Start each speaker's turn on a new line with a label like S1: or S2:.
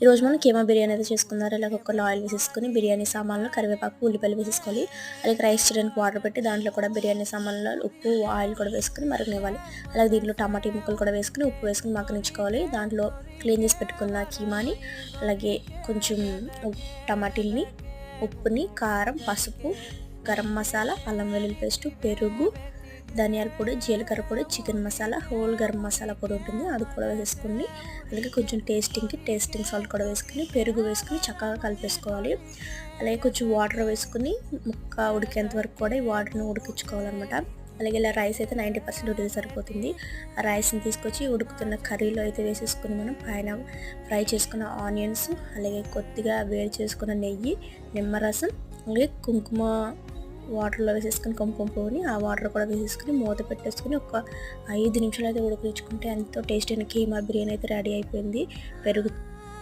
S1: ఈరోజు మనం కీమా బిర్యానీ అయితే చేసుకుందాం. ఇలా కుక్కర్లో ఆయిల్ వేసేసుకొని బిర్యానీ సామాన్లు కరివేపాకు ఉల్లిపాయలు వేసేసుకోవాలి. అలాగే రైస్ చేయడానికి వాటర్ పెట్టి దాంట్లో కూడా బిర్యానీ సామాన్లు ఉప్పు ఆయిల్ కూడా వేసుకొని మరగనివ్వాలి. అలాగే దీంట్లో టమాటా ముక్కలు కూడా వేసుకొని ఉప్పు వేసుకొని మగ్గనించుకోవాలి. దాంట్లో క్లీన్ చేసి పెట్టుకున్న కీమాని అలాగే కొంచెం టమాటీల్ని ఉప్పుని కారం పసుపు గరం మసాలా అల్లం వెల్లుల్లి పేస్టు పెరుగు ధనియాల పొడి జీలకర్ర పొడి చికెన్ మసాలా హోల్ గరం మసాలా పొడి ఉంటుంది అది కూడా వేసుకుని అలాగే కొంచెం టేస్టింగ్ సాల్ట్ కూడా వేసుకుని పెరుగు వేసుకుని చక్కగా కలిపేసుకోవాలి. అలాగే కొంచెం వాటర్ వేసుకుని ముక్క ఉడికేంత వరకు కూడా ఈ వాటర్ని ఉడికించుకోవాలన్నమాట. అలాగే ఇలా రైస్ అయితే 90% ఉడికి సరిపోతుంది. ఆ రైస్ని తీసుకొచ్చి ఉడుకుతున్న కర్రీలో అయితే వేసేసుకుని మనం పైన ఫ్రై చేసుకున్న ఆనియన్స్ అలాగే కొద్దిగా వేడి చేసుకున్న నెయ్యి నిమ్మరసం అలాగే కుంకుమ వాటర్లో వేసేసుకుని కుంకుమ పువ్వుని ఆ వాటర్ కూడా వేసేసుకుని మూత పెట్టేసుకుని ఒక 5 నిమిషాలు అయితే ఉడికించుకుంటే ఎంతో టేస్టీ అయిన కీమా బిర్యానీ అయితే రెడీ అయిపోయింది. పెరుగు